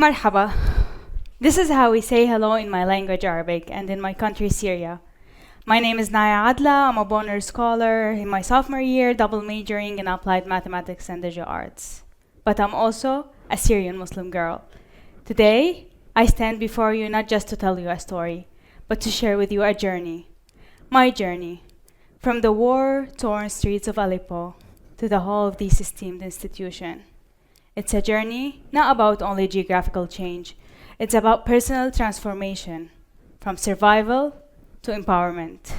Marhaba. This is how we say hello in my language, Arabic, and in my country, Syria. My name is Naya Adla. I'm a Bonner scholar in my sophomore year, double majoring in applied mathematics and digital arts. But I'm also a Syrian Muslim girl. Today, I stand before you not just to tell you a story, but to share with you a journey. My journey. From the war-torn streets of Aleppo to the hall of this esteemed institution. It's a journey not about only geographical change. It's about personal transformation, from survival to empowerment.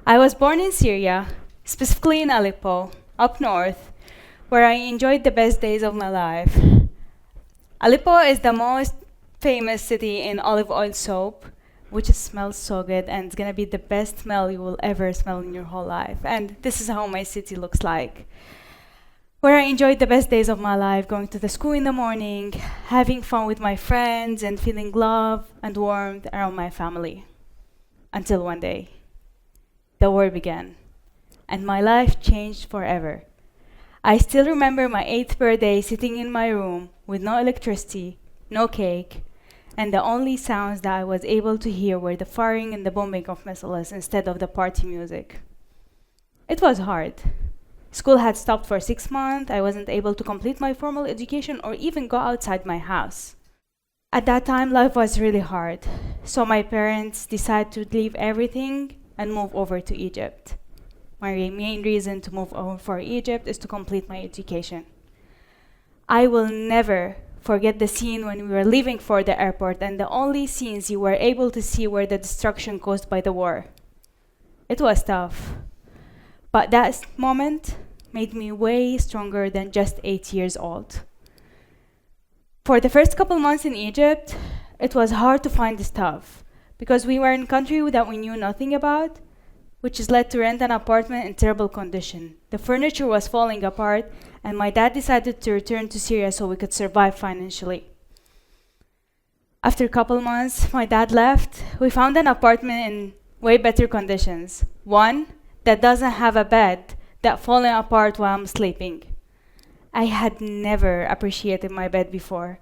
I was born in Syria, specifically in Aleppo, up north, where I enjoyed the best days of my life. Aleppo is the most famous city in olive oil soap, which smells so good, and it's gonna be the best smell you will ever smell in your whole life. And this is how my city looks like, where I enjoyed the best days of my life, going to the school in the morning, having fun with my friends, and feeling love and warmth around my family. Until one day, the war began, and my life changed forever. I still remember my 8th birthday sitting in my room with no electricity, no cake, and the only sounds that I was able to hear were the firing and the bombing of missiles instead of the party music. It was hard. School had stopped for 6 months. I wasn't able to complete my formal education or even go outside my house. At that time, life was really hard. So my parents decided to leave everything and move over to Egypt. My main reason to move over for Egypt is to complete my education. I will never forget the scene when we were leaving for the airport, and the only scenes you were able to see were the destruction caused by the war. It was tough. But that moment made me way stronger than just 8 years old. For the first couple months in Egypt, it was hard to find stuff because we were in a country that we knew nothing about, which has led to rent an apartment in terrible condition. The furniture was falling apart, and my dad decided to return to Syria so we could survive financially. After a couple months, my dad left. We found an apartment in way better conditions. One that doesn't have a bed that falling apart while I'm sleeping. I had never appreciated my bed before.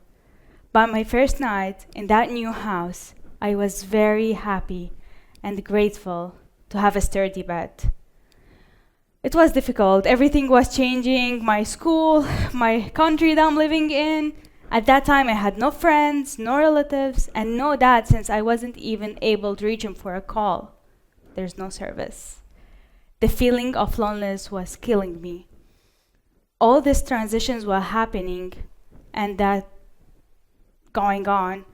But my first night in that new house, I was very happy and grateful to have a sturdy bed. It was difficult. Everything was changing. My school, my country that I'm living in. At that time, I had no friends, no relatives, and no dad since I wasn't even able to reach him for a call. There's no service. The feeling of loneliness was killing me. All these transitions were happening and that going on.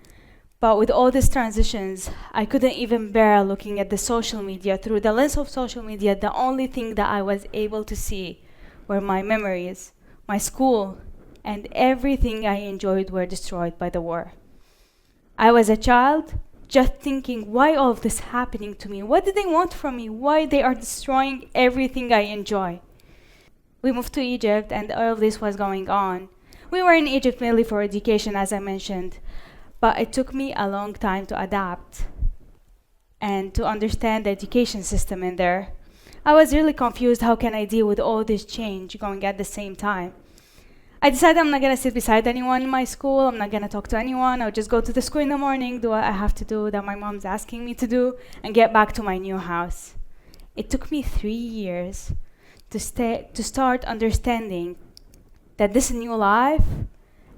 But with all these transitions, I couldn't even bear looking at the social media. Through the lens of social media, the only thing that I was able to see were my memories, my school, and everything I enjoyed were destroyed by the war. I was a child just thinking, why all of this happening to me? What do they want from me? Why they are destroying everything I enjoy? We moved to Egypt and all of this was going on. We were in Egypt mainly for education, as I mentioned. But it took me a long time to adapt and to understand the education system in there. I was really confused. How can I deal with all this change going at the same time? I decided I'm not going to sit beside anyone in my school. I'm not going to talk to anyone. I'll just go to the school in the morning, do what I have to do that my mom's asking me to do, and get back to my new house. It took me 3 years to start understanding that this new life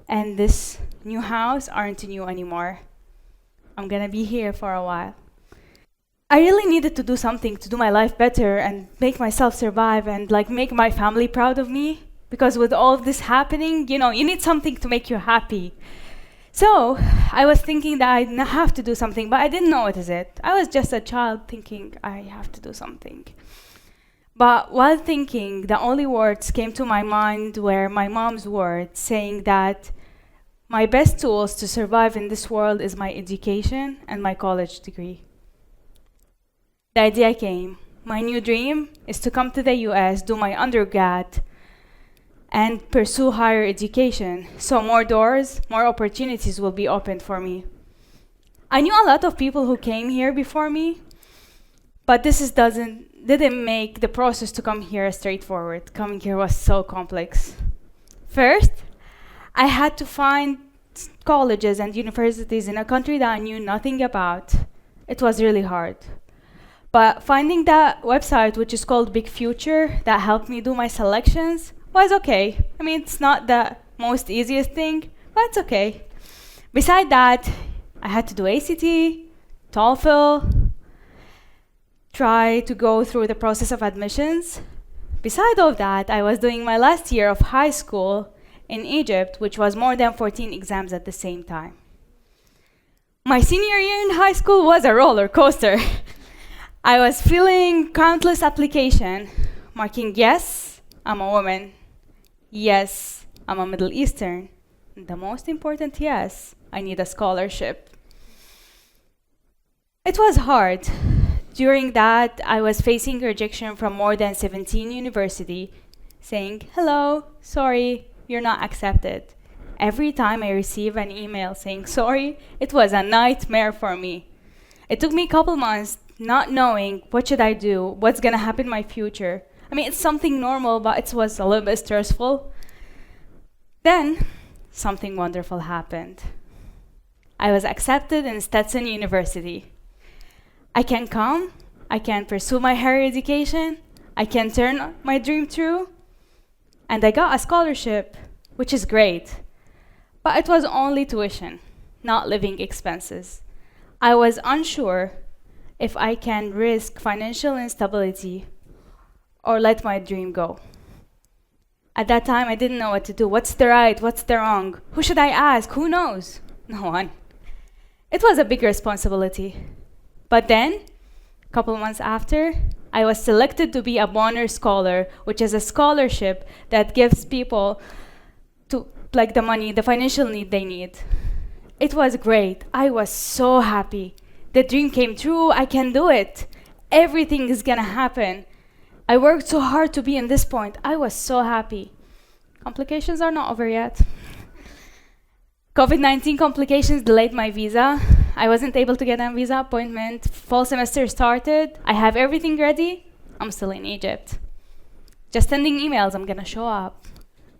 and this new house aren't new anymore. I'm gonna be here for a while. I really needed to do something to do my life better and make myself survive and make my family proud of me. Because with all of this happening, you need something to make you happy. So I was thinking that I have to do something, but I didn't know what is it. I was just a child thinking I have to do something. But while thinking, the only words came to my mind were my mom's words saying that my best tools to survive in this world is my education and my college degree. The idea came. My new dream is to come to the US, do my undergrad, and pursue higher education. So more doors, more opportunities will be opened for me. I knew a lot of people who came here before me, but this didn't make the process to come here straightforward. Coming here was so complex. First, I had to find colleges and universities in a country that I knew nothing about. It was really hard. But finding that website, which is called Big Future, that helped me do my selections, was okay. I mean, it's not the most easiest thing, but it's okay. Beside that, I had to do ACT, TOEFL, try to go through the process of admissions. Beside all of that, I was doing my last year of high school in Egypt, which was more than 14 exams at the same time. My senior year in high school was a roller coaster. I was filling countless applications, marking yes, I'm a woman. Yes, I'm a Middle Eastern. And the most important yes, I need a scholarship. It was hard. During that, I was facing rejection from more than 17 universities, saying, hello, sorry, you're not accepted. Every time I receive an email saying sorry, it was a nightmare for me. It took me a couple months not knowing what should I do, what's gonna happen in my future. I mean, it's something normal, but it was a little bit stressful. Then, something wonderful happened. I was accepted in Stetson University. I can come, I can pursue my higher education, I can turn my dream true, and I got a scholarship, which is great. But it was only tuition, not living expenses. I was unsure if I can risk financial instability or let my dream go. At that time, I didn't know what to do. What's the right? What's the wrong? Who should I ask? Who knows? No one. It was a big responsibility. But then, a couple months after, I was selected to be a Bonner Scholar, which is a scholarship that gives people to like the money, the financial need they need. It was great. I was so happy. The dream came true. I can do it. Everything is gonna happen. I worked so hard to be in this point. I was so happy. Complications are not over yet. COVID-19 complications delayed my visa. I wasn't able to get a visa appointment. Fall semester started. I have everything ready. I'm still in Egypt. Just sending emails. I'm gonna show up.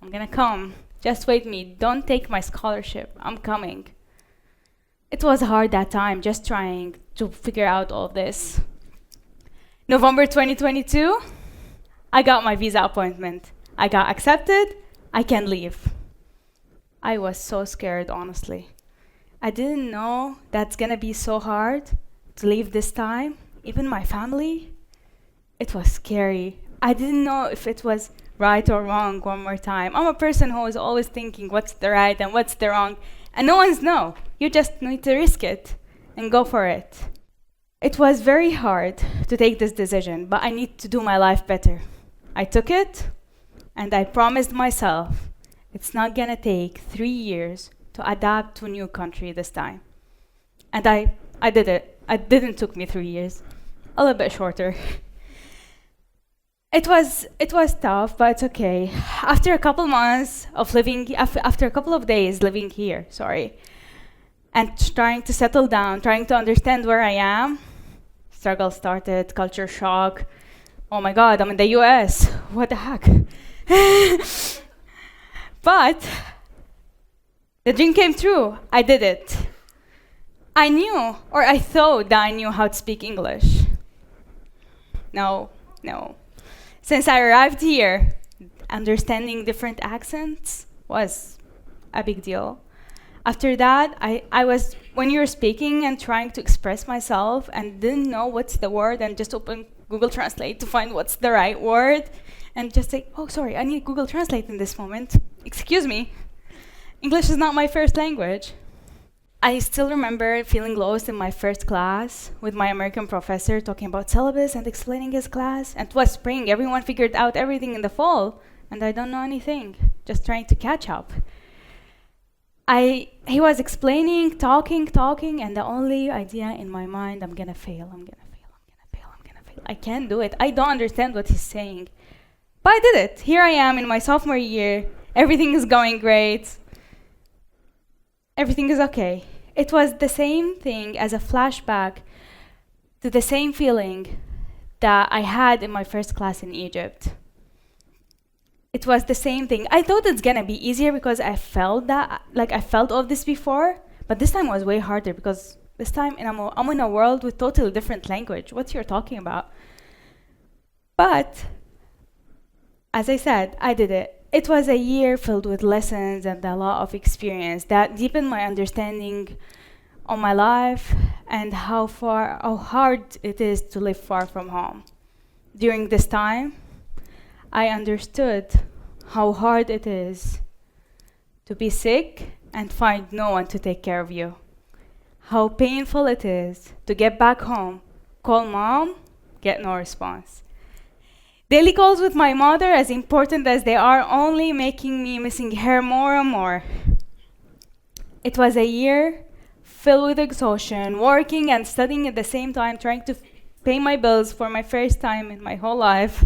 I'm gonna come. Just wait me. Don't take my scholarship. I'm coming. It was hard that time, just trying to figure out all of this. November 2022, I got my visa appointment. I got accepted. I can leave. I was so scared, honestly. I didn't know that's gonna be so hard to leave this time. Even my family, it was scary. I didn't know if it was right or wrong one more time. I'm a person who is always thinking what's the right and what's the wrong, and no one's no. You just need to risk it and go for it. It was very hard to take this decision, but I need to do my life better. I took it, and I promised myself it's not gonna take 3 years to adapt to a new country this time. And I did it. It didn't took me 3 years, a little bit shorter. It was tough, but it's okay. After a couple months of living, after a couple of days living here, and trying to settle down, trying to understand where I am, struggle started, culture shock. Oh my God, I'm in the US. What the heck? But the dream came true. I did it. I knew, or I thought that I knew how to speak English. No. Since I arrived here, understanding different accents was a big deal. After that, I was, when you're speaking and trying to express myself and didn't know what's the word and just open Google Translate to find what's the right word and just say, oh, sorry, I need Google Translate in this moment. Excuse me. English is not my first language. I still remember feeling lost in my first class with my American professor talking about syllabus and explaining his class. And it was spring. Everyone figured out everything in the fall. And I don't know anything, just trying to catch up. He was explaining, talking, and the only idea in my mind, I'm gonna fail. I can't do it. I don't understand what he's saying. But I did it. Here I am in my sophomore year. Everything is going great. Everything is okay. It was the same thing as a flashback to the same feeling that I had in my first class in Egypt. It was the same thing. I thought it's gonna be easier because I felt that, like I felt all this before, but this time was way harder because this time I'm in a world with totally different language. What you're talking about? But as I said, I did it. It was a year filled with lessons and a lot of experience that deepened my understanding on my life and how hard it is to live far from home. During this time, I understood how hard it is to be sick and find no one to take care of you. How painful it is to get back home, call mom, get no response. Daily calls with my mother, as important as they are, only making me missing her more and more. It was a year filled with exhaustion, working and studying at the same time, trying to pay my bills for my first time in my whole life.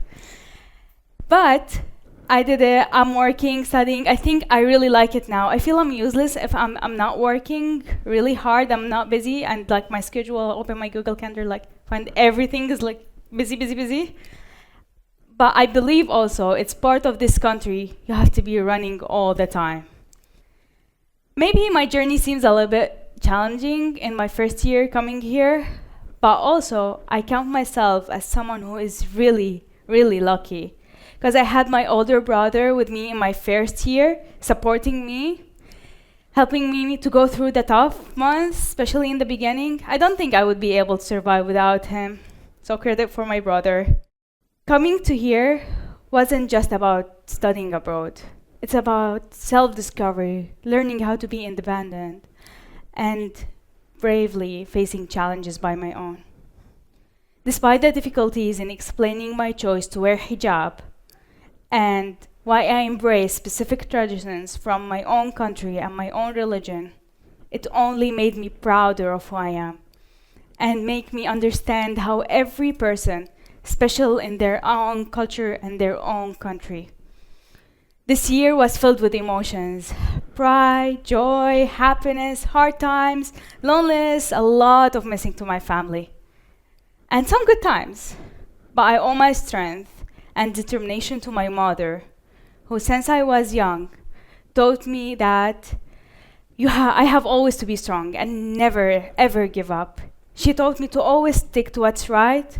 But I did it. I'm working, studying. I think I really like it now. I feel I'm useless if I'm not working really hard. I'm not busy, and like my schedule, open my Google Calendar, like find everything is like busy, busy, busy. But I believe also it's part of this country. You have to be running all the time. Maybe my journey seems a little bit challenging in my first year coming here, but also I count myself as someone who is really, really lucky. Because I had my older brother with me in my first year, supporting me, helping me to go through the tough months, especially in the beginning. I don't think I would be able to survive without him. So credit for my brother. Coming to here wasn't just about studying abroad. It's about self-discovery, learning how to be independent, and bravely facing challenges by my own. Despite the difficulties in explaining my choice to wear hijab, and why I embrace specific traditions from my own country and my own religion, it only made me prouder of who I am and make me understand how every person is special in their own culture and their own country. This year was filled with emotions: pride, joy, happiness, hard times, loneliness, a lot of missing to my family, and some good times. But I owe my strength and determination to my mother, who since I was young taught me that I have always to be strong and never ever give up. She taught me to always stick to what's right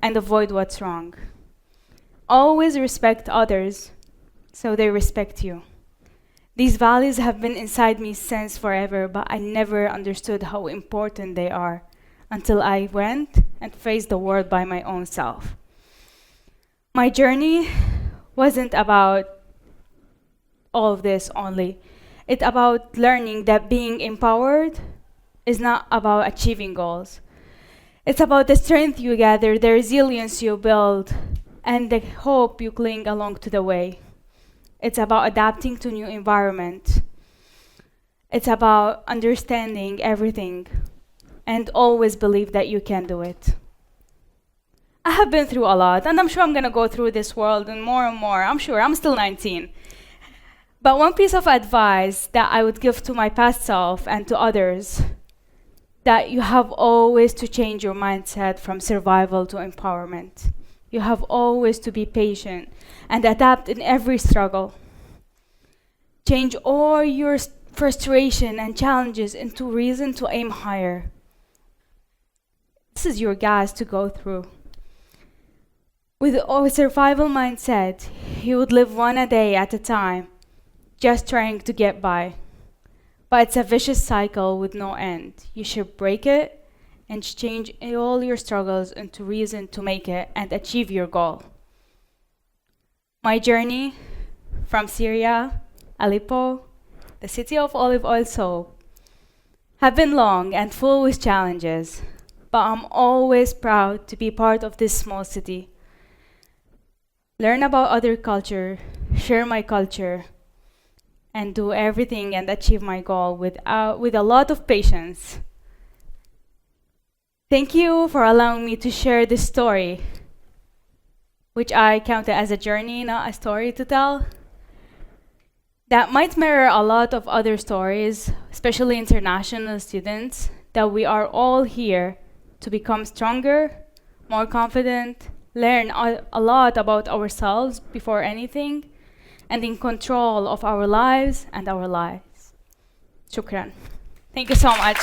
and avoid what's wrong. Always respect others so they respect you. These values have been inside me since forever, but I never understood how important they are until I went and faced the world by my own self. My journey wasn't about all of this only. It's about learning that being empowered is not about achieving goals. It's about the strength you gather, the resilience you build, and the hope you cling along to the way. It's about adapting to new environment. It's about understanding everything and always believe that you can do it. I have been through a lot, and I'm sure I'm gonna go through this world and more. I'm sure, I'm still 19. But one piece of advice that I would give to my past self and to others, that you have always to change your mindset from survival to empowerment. You have always to be patient and adapt in every struggle. Change all your frustration and challenges into reason to aim higher. This is your gas to go through. With a survival mindset, you would live one a day at a time, just trying to get by. But it's a vicious cycle with no end. You should break it and change all your struggles into reason to make it and achieve your goal. My journey from Syria, Aleppo, the city of olive oil soap, have been long and full with challenges, but I'm always proud to be part of this small city. Learn about other culture, share my culture, and do everything and achieve my goal with a lot of patience. Thank you for allowing me to share this story, which I count as a journey, not a story to tell, that might mirror a lot of other stories, especially international students, that we are all here to become stronger, more confident, learn a lot about ourselves before anything, and in control of our lives and our lives. Shukran. Thank you so much.